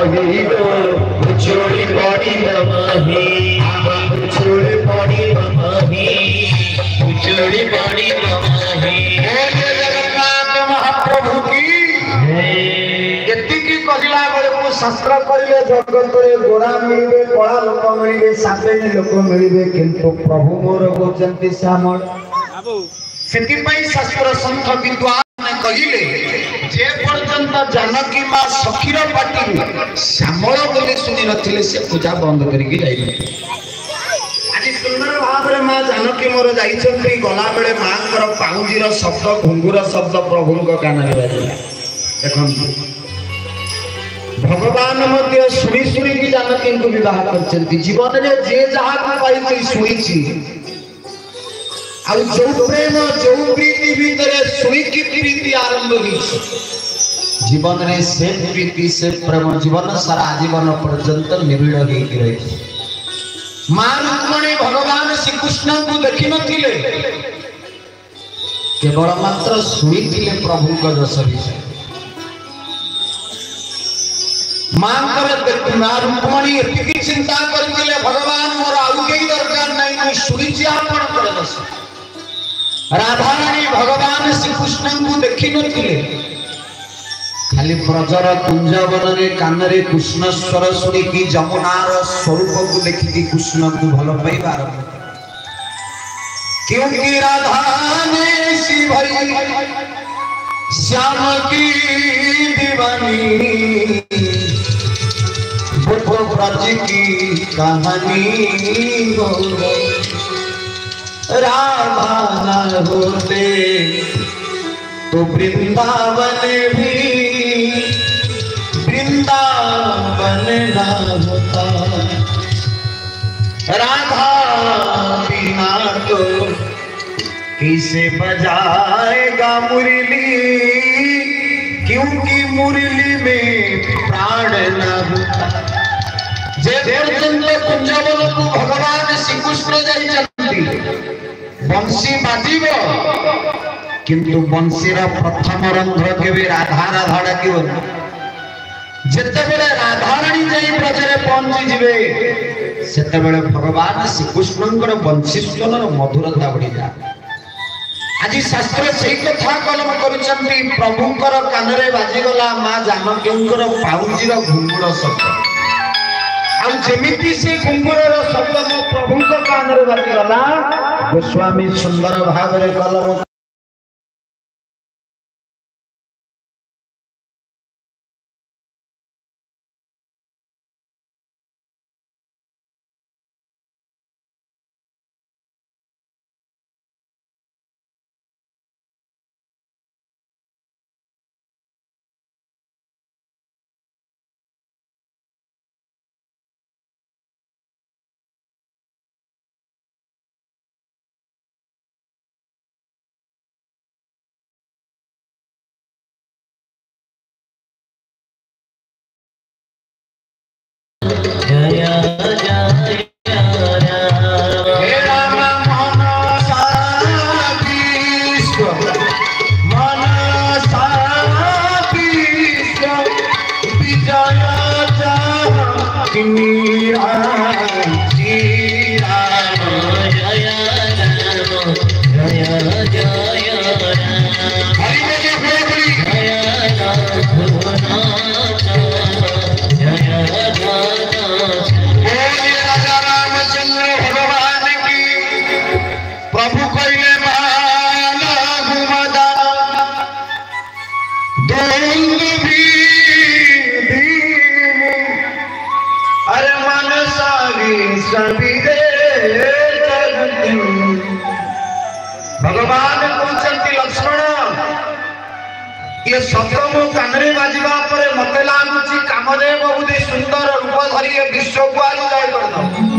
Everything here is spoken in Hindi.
कहिलो उछोड़ी पड़ी नमहि उछोड़ी पड़ी नमहि उछोड़ी पड़ी नमहि। जगन्नाथ महाप्रभु की एतिकी कहला बेले को शास्त्र कहले जगत रे गोरा मिलबे कला लोक मिलबे सातेनी लोक मिलबे किंतु प्रभु मोर होचंती श्यामल सेति पई शास्त्र संत विद्वान कहले जे पर्यंत जानकी मां सखीर पाटी श्यामल बोले सुनी नथिले से पूजा बंद करिके जाइले। आज सुंदर भाव रे मां जानकी मोर जाइछंती गला बेले मां कर पाउजीर शब्द घुंगुर शब्द प्रभु को कान रे बाजिला। देखन भगवान मध्य सुनी सुनी की जानकी को विवाह करछंती जीवन रे जे जहा को पाई सुईची आ जो प्रेम जो प्रीति भीतर सुई की प्रीति आरंभ हुई जीवन रे से प्रीति से प्रेम जीवन सारा जीवन पर्यंत निबिड़ होई रही। मां रुक्मिणी भगवान श्री कृष्ण को देखि नथिले केवल मात्र सुनिथिले प्रभु को जस विषय मां कर मां रुक्मिणी एतिकी चिंता करथिले भगवान मोर आउ केई दरकार नहीं मैं सुनिछि आपण कर दस। राधा रानी भगवान श्री कृष्ण को देखि नथिले खाली ब्रजर कुंजवन रे कान रे कृष्ण स्वर सुनी की जमुनार स्वरूप को देखि की कृष्ण को भल पाइबार क्योंकि राधा ने सी भई श्याम की दीवानी वो ब्रज की कहानी हो गई। राधा न होते तो वृंदावन भी वृंदावन न होता। राधा बिना तो किसे बजाएगा मुरली क्योंकि मुरली में प्राण न होता। जे कुंजवन को भगवान श्री कृष्ण जाइछंती बंशी बाजिब किंतु बंशीर प्रथम रंध्र केबे राधा राधा डाकिब जेते बेले राधा रानी जाई ब्रजरे पहुंची जिवे सेते बेले भगवान श्री कृष्णंकर बंशी स्वरर मधुरता बढ़ी जाए। आज शास्त्र सही कथा कलम करूछंती प्रभुंकर कानरे बाजिगला मां जानकींकर पाउजीर घुंगुर शब्द जमीती से घुंगुर शब्द मो प्रभु कान रे बाजिगला गोस्वामी सुंदर भाव रे कलम भगवान कहते लक्ष्मण ये शब्द मो कानरे बाजिबा परे मते लागुची कामदेव बुद्धि सुंदर रूप धरी विश्व को आज जाय करदो